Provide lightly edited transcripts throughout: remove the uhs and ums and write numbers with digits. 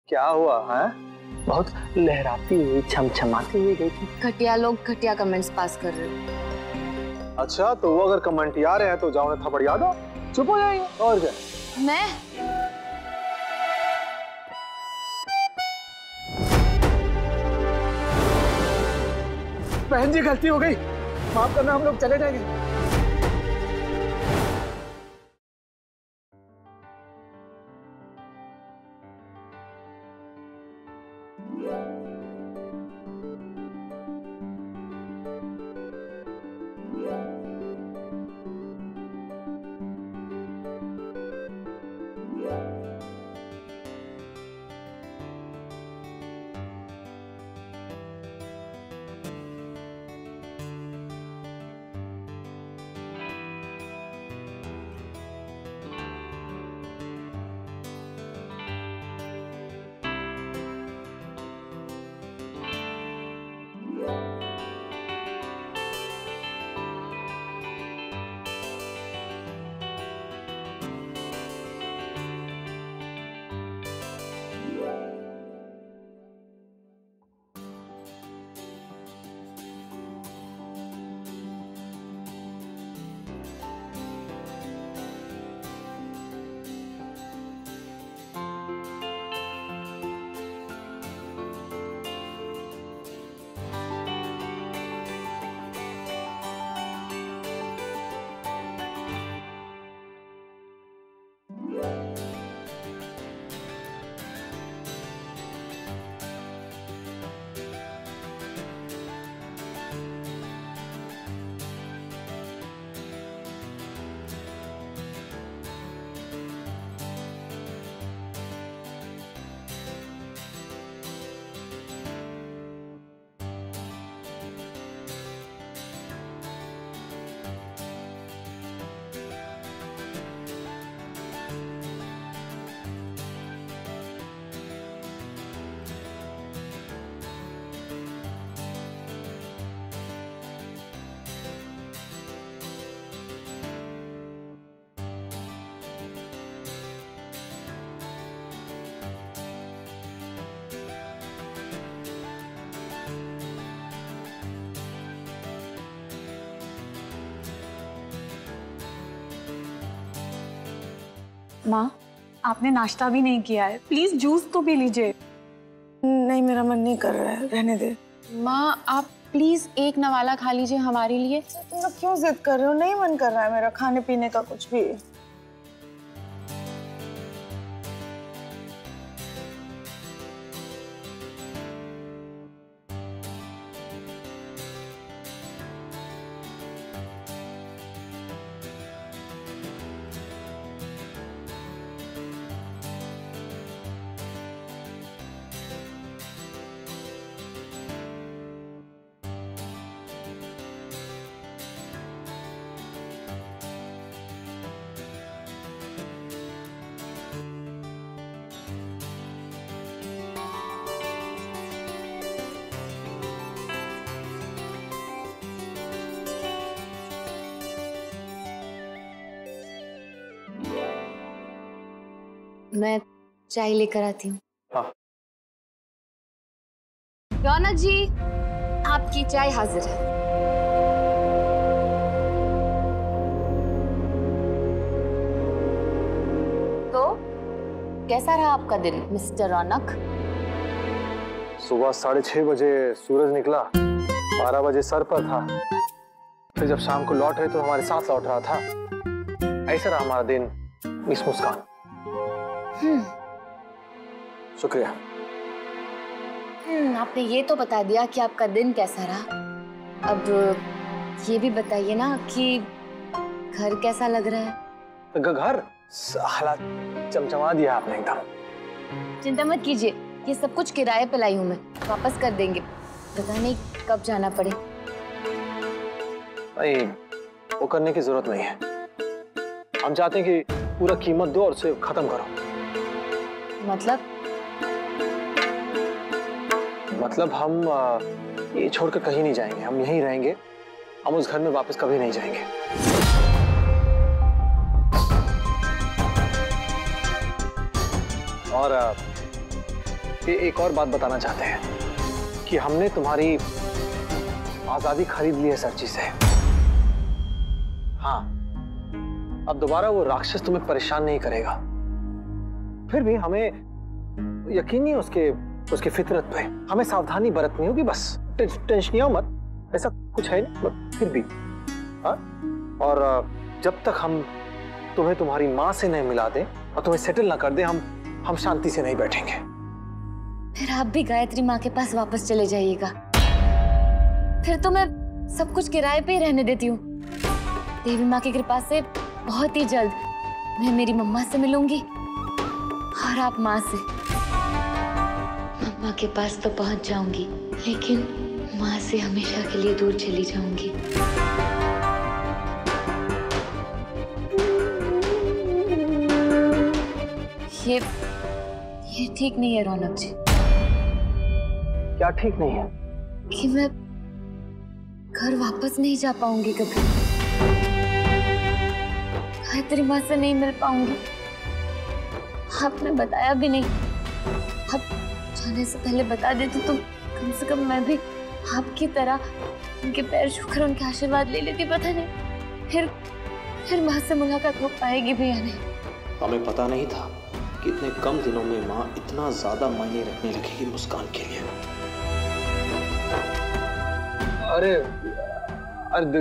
क्या हुआ है? बहुत लहराती हुई छमछमाती हुई गई थी। घटिया लोग घटिया कमेंट्स पास कर रहे हो। अच्छा, तो वो अगर कमेंट आ रहे हैं तो जाओ उन्हें थप्पड़ याद दो, चुप हो जाएंगे। और क्या? मैं बहन जी, गलती हो गई, माफ करना, हम लोग चले जाएंगे। माँ, आपने नाश्ता भी नहीं किया है, प्लीज जूस तो पी लीजिए। नहीं, मेरा मन नहीं कर रहा है, रहने दे। माँ, आप प्लीज एक नवाला खा लीजिए हमारे लिए। तुम लोग क्यों जिद कर रहे हो? नहीं मन कर रहा है मेरा खाने पीने का कुछ भी। मैं चाय लेकर आती हूँ। हाँ। रौनक जी, आपकी चाय हाजिर है। तो कैसा रहा आपका दिन मिस्टर रौनक? सुबह 6:30 बजे सूरज निकला, 12 बजे सर पर था, फिर जब शाम को लौट रहे तो हमारे साथ लौट रहा था। ऐसा रहा हमारा दिन मिस मुस्कान। शुक्रिया। आपने ये तो बता दिया कि आपका दिन कैसा रहा। अब ये भी बताइए ना कि घर कैसा लग रहा है? घर हालात चमचमा दिया आपने एकदम। चिंता मत कीजिए, ये सब कुछ किराए पे लाई हूँ मैं, वापस कर देंगे। पता नहीं कब जाना पड़े। नहीं, वो करने की जरूरत नहीं है। हम चाहते हैं कि पूरा कीमत दो और उसे खत्म करो। मतलब हम ये छोड़कर कहीं नहीं जाएंगे, हम यहीं रहेंगे। हम उस घर में वापस कभी नहीं जाएंगे। और एक और बात बताना चाहते हैं कि हमने तुम्हारी आजादी खरीद ली है सच्ची से। हाँ, अब दोबारा वो राक्षस तुम्हें परेशान नहीं करेगा। फिर भी हमें यकीन नहीं उसके फितरत पे। हमें सावधानी बरतनी होगी बस। टेंशन मत, ऐसा कुछ है नहीं, फिर भी। हाँ, और जब तक हम तुम्हें तुम्हारी माँ से नहीं मिला दें और तुम्हें सेटल ना कर दें, हम शांति से नहीं बैठेंगे। फिर आप भी गायत्री माँ के पास वापस चले जाइएगा। फिर तो मैं सब कुछ किराए पे ही रहने देती हूँ। देवी माँ की कृपा से बहुत ही जल्द मैं मेरी मम्मा से मिलूंगी और आप माँ से। मम्मा के पास तो पहुंच जाऊंगी, लेकिन माँ से हमेशा के लिए दूर चली जाऊंगी। ये ठीक नहीं है रौनक जी। क्या ठीक नहीं है? कि मैं घर वापस नहीं जा पाऊंगी कभी, गायत्री माँ से नहीं मिल पाऊंगी। आपने बताया भी नहीं। आप जाने से पहले बता देते तो कम से कम मैं भी आपकी तरह उनके पैर छूकर उनके आशीर्वाद ले लेती। पता नहीं फिर माँ से मुलाकात हो पाएगी भी या नहीं। हमें पता नहीं था कि इतने कम दिनों में माँ इतना ज्यादा मायने रखने लगेगी मुस्कान के लिए। अरे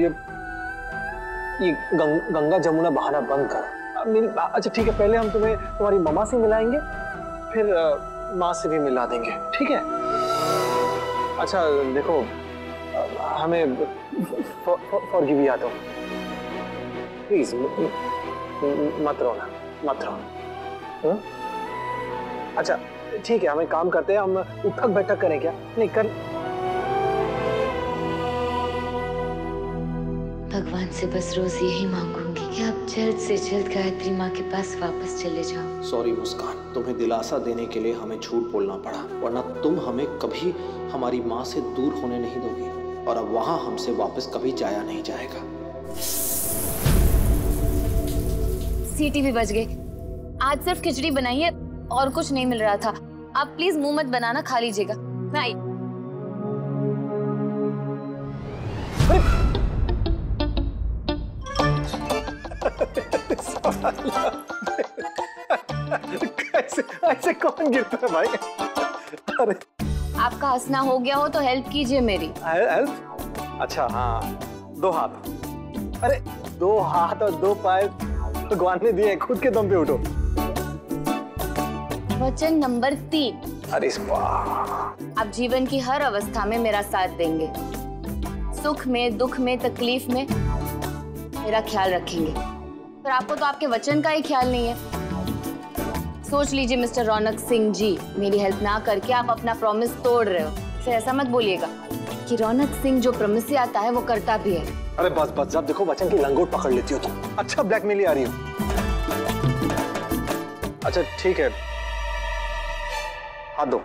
ये गंगा जमुना बहाना बंद करो। अच्छा ठीक है, पहले हम तुम्हें तुम्हारी मम्मा से मिलाएंगे, फिर माँ से भी मिला देंगे, ठीक है? अच्छा देखो, हमें फॉरगिव या दो प्लीज, मत रोना। अच्छा ठीक है, हमें काम करते हैं, हम उठक बैठक करें क्या? नहीं कर। भगवान से बस रोज यही मांगूंगी कि आप जल्द से जल्द गायत्री माँ के पास वापस चले जाओ। सॉरी मुस्कान, तुम्हें दिलासा देने के लिए हमें झूठ बोलना पड़ा, वरना तुम हमें कभी हमारी माँ से दूर होने नहीं दोगी और अब वहाँ हमसे वापस कभी जाया नहीं जाएगा। सीटी भी बज गई। आज सिर्फ खिचड़ी बनाई है और कुछ नहीं मिल रहा था। आप प्लीज मुंह मत बनाना, खा लीजिएगा। मैं आई। ऐसे कौन गिरता है भाई? अरे आपका हंसना हो गया हो तो हेल्प कीजिए मेरी। हेल्प? अच्छा हाँ, 2 हाथ। अरे 2 हाथ और 2 पैर भगवान ने दिए, खुद के दम पे उठो। वचन नंबर 3। अरे आप जीवन की हर अवस्था में मेरा साथ देंगे। सुख में, दुख में, तकलीफ में मेरा ख्याल रखेंगे। पर आपको तो आपके वचन का ही ख्याल नहीं है। सोच लीजिए मिस्टर रौनक सिंह जी, मेरी हेल्प ना करके आप अपना प्रॉमिस तोड़ रहे हो। फिर ऐसा मत बोलिएगा कि रौनक सिंह जो प्रॉमिस से आता है वो करता भी है। अरे बस जब देखो वचन की लंगोट पकड़ लेती हो तुम। अच्छा ब्लैकमेल आ रही हो। अच्छा ठीक है, हाथ दो।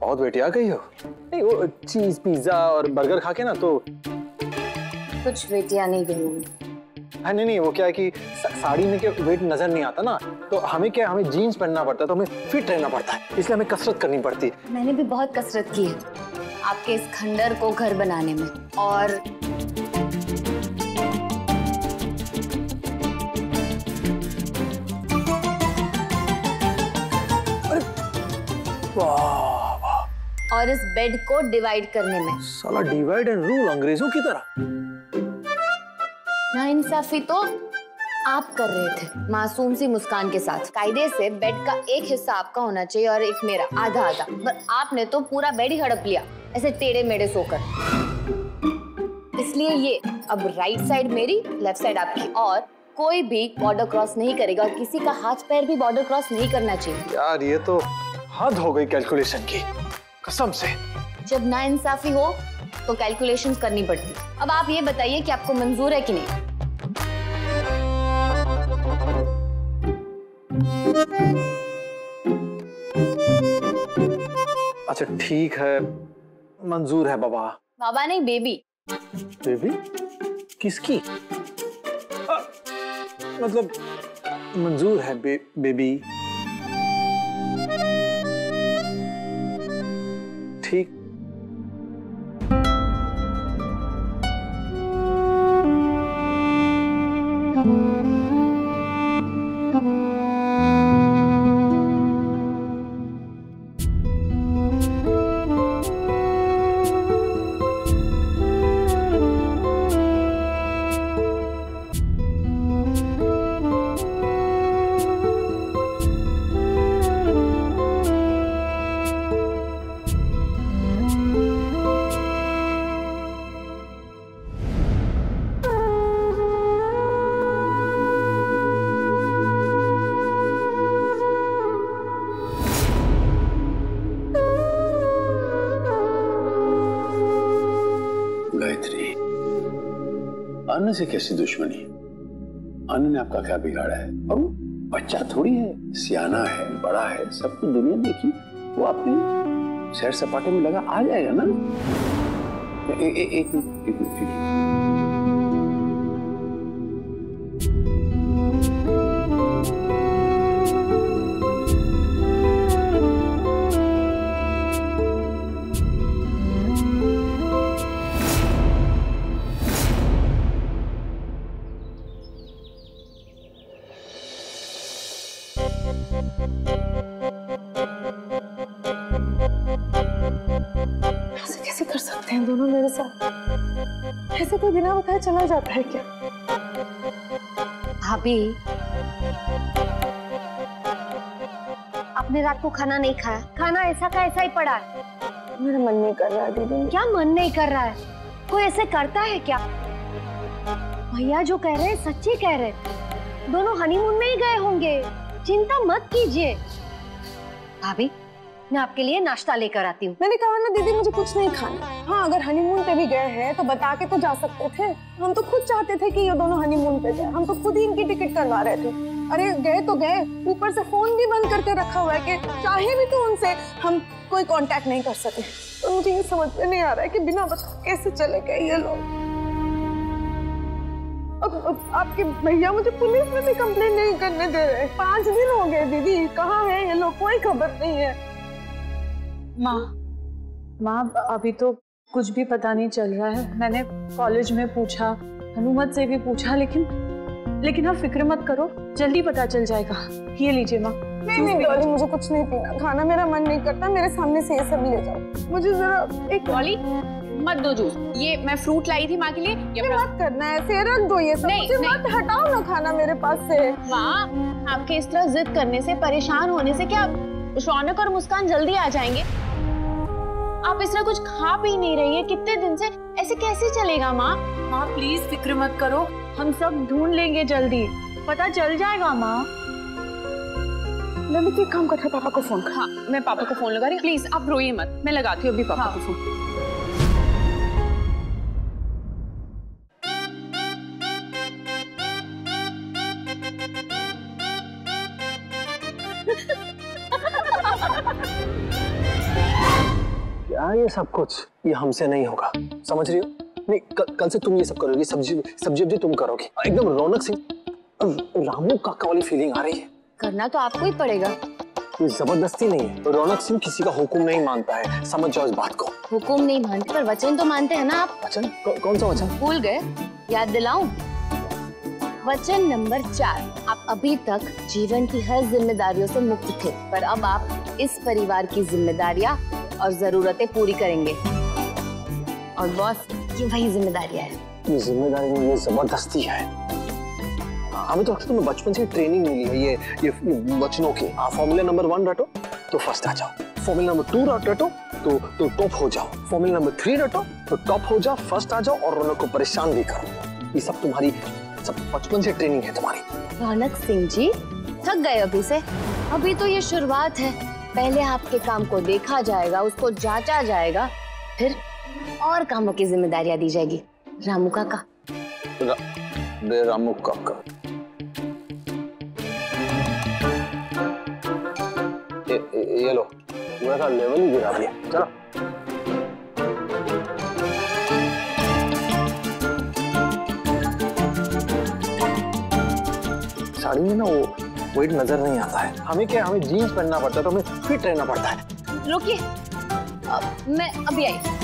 बहुत बेटी आ गई हो। नहीं वो चीज पिज्जा और बर्गर खा के ना तो कुछ बेटियां नहीं गई। हाँ नहीं वो क्या है कि साड़ी में क्या वेट नजर नहीं आता ना, तो हमें क्या, हमें जीन्स पहनना पड़ता है, तो हमें फिट रहना पड़ता है, इसलिए हमें कसरत करनी पड़ती है। मैंने भी बहुत कसरत की है आपके इस खंडर को घर बनाने में। और और इस बेड को डिवाइड करने में। साला डिवाइड एंड रूल अंग्रेजों की तरह। ना नाइंसाफी तो आप कर रहे थे मासूम सी मुस्कान के साथ। कायदे से बेड का एक हिस्सा आपका होना चाहिए और एक मेरा, आधा आधा, पर आपने तो पूरा बेड ही हड़प लिया ऐसे टेढ़े मेढ़े सोकर। इसलिए ये अब राइट साइड मेरी, लेफ्ट साइड आपकी, और कोई भी बॉर्डर क्रॉस नहीं करेगा और किसी का हाथ पैर भी बॉर्डर क्रॉस नहीं करना चाहिए। यार ये तो हद हो गई कैलकुलेशन की, कसम से। जब नाइंसाफी हो तो कैलकुलेशंस करनी पड़ती। अब आप ये बताइए कि आपको मंजूर है कि नहीं? अच्छा ठीक है, मंजूर है बाबा। बाबा नहीं, बेबी। बेबी? किसकी? मतलब मंजूर है बेबी। ठीक। अन्न से कैसी दुश्मनी? अन्न ने आपका क्या बिगाड़ा है? और वो बच्चा थोड़ी है, सियाना है, बड़ा है, सब कुछ दुनिया देखी, वो अपने सैर सपाटे में लगा आ जाएगा ना। एक मिनट। ऐसे कैसे कर सकते हैं दोनों मेरे साथ? ऐसे कोई बिना बताए चला जाता है क्या? भाभी, आपने रात को खाना नहीं खाया, खाना ऐसा का ऐसा ही पड़ा है। मेरा मन नहीं कर रहा है दीदी। क्या मन नहीं कर रहा है? कोई ऐसे करता है क्या? भैया जो कह रहे हैं सच्ची कह रहे हैं, दोनों हनीमून में ही गए होंगे, चिंता मत कीजिए। भाभी, मैं आपके लिए नाश्ता लेकर आती हूँ। मैंने कहा ना दीदी, मुझे कुछ नहीं खाना। हाँ, अगर हनीमून पे भी गए हैं तो बता के तो जा सकते थे। हम तो खुद चाहते थे कि ये दोनों हनीमून पे जाए, हम तो खुद ही इनकी टिकट करवा रहे थे। अरे गए तो गए, ऊपर से फोन भी बंद करके रखा हुआ है कि चाहे भी तो उनसे हम कोई कांटेक्ट नहीं कर सके। तो मुझे ये समझ में नहीं आ रहा है कि बिना बताए कैसे चले गए ये लोग। अब आपके भैया मुझे पुलिस में भी कंप्लेन नहीं करने दे रहे। 5 दिन हो गए दीदी, कहाँ है ये लोग, कोई खबर नहीं है। माँ अभी तो कुछ भी पता नहीं चल रहा है। मैंने कॉलेज में पूछा, हनुमत से भी पूछा, लेकिन आप फिक्र मत करो, जल्दी पता चल जाएगा। ये लीजिए माँ। नहीं डॉली, मुझे कुछ नहीं पीना, खाना मेरा मन नहीं करता। मेरे सामने से ये सब ले जाओ। मुझे जरा एक डॉली मत दो जूस, ये मैं फ्रूट लाई थी माँ के लिए। ये मत करना है, ऐसे रख दो ये सब। मुझे मत हटाओ ना खाना मेरे पास से। माँ, आपके इस तरह जिद करने से, परेशान होने से क्या रौनक और मुस्कान जल्दी आ जाएंगे? आप इस तरह कुछ खा पी नहीं रही है कितने दिन से, ऐसे कैसे चलेगा माँ? माँ प्लीज फिक्र मत करो, हम सब ढूंढ लेंगे, जल्दी पता चल जाएगा माँ। ललित एक काम कर, पापा को फोन कर। हाँ, मैं पापा को फोन लगा रही हूँ। प्लीज आप रोइए मत, मैं लगाती हूँ अभी पापा को फोन। क्या ये सब कुछ? ये हमसे नहीं होगा, समझ रही हो? नहीं, कल से तुम ये सब करोगी, सब्जी तुम करोगी। एकदम रौनक सिंह रामू काका वाली फीलिंग आ रही है। करना तो आपको ही पड़ेगा। ये जबरदस्ती नहीं है। रौनक सिंह किसी का हुक्म नहीं मानता है, समझ जाओ इस बात को। हुक्म नहीं मानते पर वचन तो मानते हैं ना आप। वचन? कौन सा वचन? भूल गए? याद दिलाऊं? वचन नंबर 4। आप अभी तक जीवन की हर जिम्मेदारियों से मुक्त थे, पर अब आप इस परिवार की जिम्मेदारियां और जरूरतें पूरी करेंगे। और बॉस, ये वही जिम्मेदारियां है, अपनी जिम्मेदारी में ये जबरदस्ती है। हमें तो तुम्हें बचपन से ट्रेनिंग मिली है ये वचनों की। फॉर्मूला नंबर 1 रटो तो फर्स्ट आ जाओ, फॉर्मूला नंबर 2 रटो तो टॉप हो जाओ, फॉर्मूला नंबर 3 रटो तो टॉप हो जाओ, फर्स्ट आ जाओ और रौनक को परेशान भी करो। ये सब तुम्हारी सब बचपन से ट्रेनिंग है तुम्हारी। रौनक सिंह जी थक गए अभी से? अभी तो ये शुरुआत है। पहले आपके काम को देखा जाएगा, उसको जांचा जाएगा, फिर और कामों की जिम्मेदारियां दी जाएगी। रामू काका रामू काका ये लो, पूरा का लेवल ही गिरा दिया। चलो साड़ी में ना वो वेट नजर नहीं आता है। हमें क्या, हमें जीन्स पहनना पड़ता है तो हमें फिट रहना पड़ता है। रुकिए, मैं अभी आई।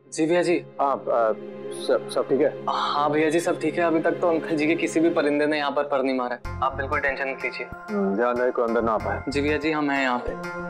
जी भैया जी। हाँ सब ठीक है? हाँ भैया जी सब ठीक है। अभी तक तो अंकल जी के किसी भी परिंदे ने यहाँ पर पर नहीं मारा है। आप बिल्कुल टेंशन मत लीजिए। ध्यान रहे कोई अंदर ना आ पाए। जी भैया जी हम हैं यहाँ पे।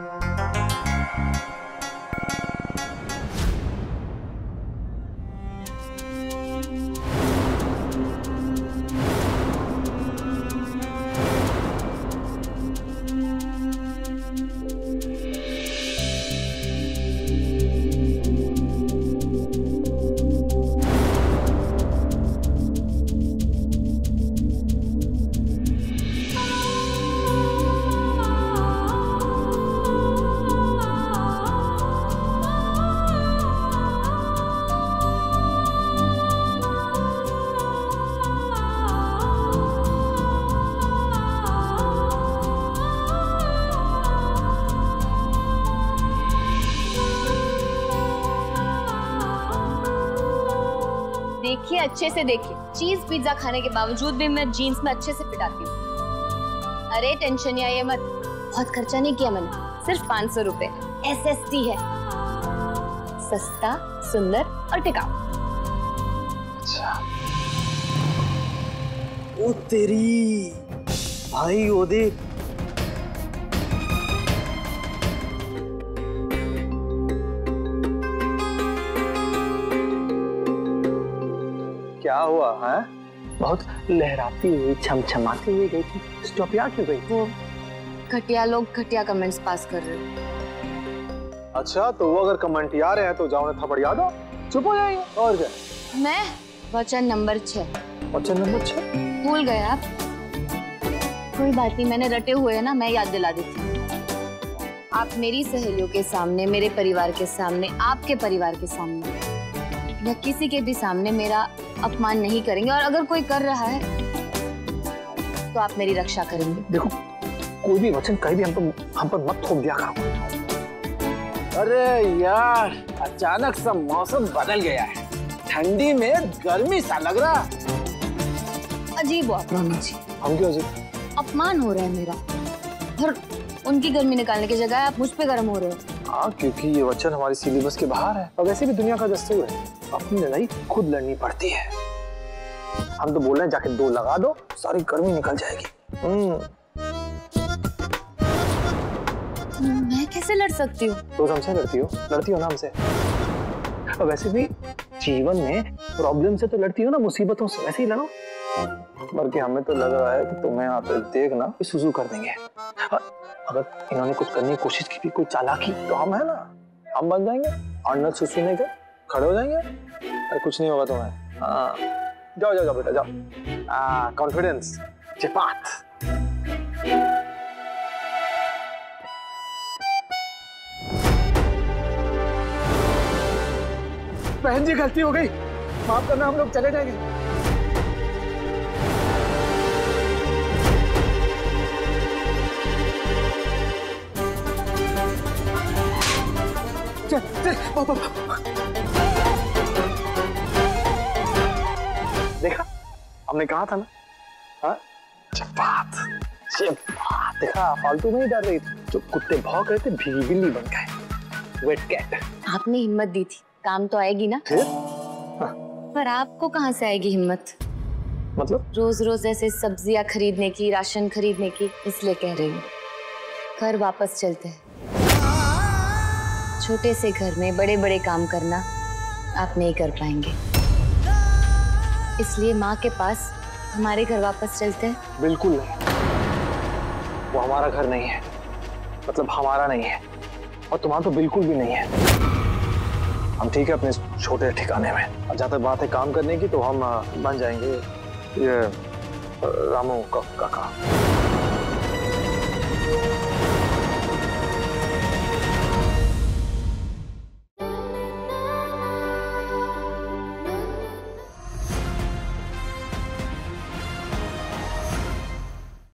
देखिए अच्छे से देखिए, चीज पिज्जा खाने के बावजूद भी मैं जीन्स में अच्छे से फिट आती हूँ। अरे टेंशन या ये मत, बहुत खर्चा नहीं किया मैंने, सिर्फ 500 रुपए। SST है, सस्ता, सुंदर और टिकाऊ। अच्छा ओ तेरी भाई, वो देख क्या हुआ है? बहुत लहराती हुई छमछमाती हुई गई थी, स्टॉप यहाँ क्यों गई? वो घटिया लोग घटिया कमेंट्स पास कर रहे हैं। अच्छा तो वो अगर कमेंट आ रहे हैं तो जाओ ना थप्पड़ याद हो, चुप हो जाएंगे और क्या। मैं वचन नंबर 6। वचन नंबर 6 भूल गए आप? कोई बात नहीं, मैंने रटे हुए है ना, मैं याद दिला देती हूँ। आप मेरी सहेलियों के सामने, मेरे परिवार के सामने, आपके परिवार के सामने या किसी के भी सामने मेरा अपमान नहीं करेंगे, और अगर कोई कर रहा है तो आप मेरी रक्षा करेंगे। देखो कोई भी वचन कहीं भी हम पर मत थोप दिया करो। अरे यार अचानक सा मौसम बदल गया है, ठंडी में गर्मी सा लग रहा। अजीब हो आप रोनी जी। हम क्यों अजीब? अपमान हो रहा है मेरा, और उनकी गर्मी निकालने की जगह आप मुझ पे गर्म हो रहे हो। हाँ क्योंकि ये वचन हमारी सिलेबस के बाहर है, और वैसे भी दुनिया का दस्तूर है, अपनी लड़ाई खुद लड़नी पड़ती है। हम तो बोल रहे हैं जाके 2 लगा दो, सारी गर्मी निकल जाएगी। मैं कैसे लड़ सकती हूँ? तो हमसे लड़ती हो ना हमसे। और वैसे भी जीवन में प्रॉब्लम से तो लड़ती हो ना, मुसीबतों से, वैसे ही लड़ो। बल्कि हमें तो लग रहा है कि तुम्हें यहाँ पे देखना सुसु कर देंगे। अगर इन्होंने कुछ करने की कोशिश की भी, कोई चालाकी, तो हम है ना, हम बन जाएंगे अर्नल सुसुनेकर, खड़े हो जाएंगे। अरे कुछ नहीं होगा तुम्हें। हाँ जाओ जाओ जाओ बेटा जाओ। कॉन्फिडेंस चिपात। बहन जी गलती हो गई, माफ करना, हम लोग चले जाएंगे। चल चल देखा, हमने कहा था ना। हाँ चपात चपात, देखा फालतू में ही डर रही थी। जो कुत्ते भौंक रहे थे भीगी बिल्ली बन गए, वेट कैट। आपने हिम्मत दी थी, काम तो आएगी ना। फिर पर आपको कहाँ से आएगी हिम्मत? मतलब? रोज रोज ऐसे सब्जियां खरीदने की, राशन खरीदने की, इसलिए कह रही हूँ घर वापस चलते हैं। छोटे से घर में बड़े बड़े काम करना आप नहीं कर पाएंगे, इसलिए माँ के पास हमारे घर वापस चलते हैं। बिल्कुल नहीं, वो हमारा घर नहीं है, मतलब हमारा नहीं है, और तुम्हारा तो बिल्कुल भी नहीं है। हम ठीक है अपने छोटे ठिकाने में, और जहाँ तक बात है काम करने की, तो हम बन जाएंगे ये रामू काका।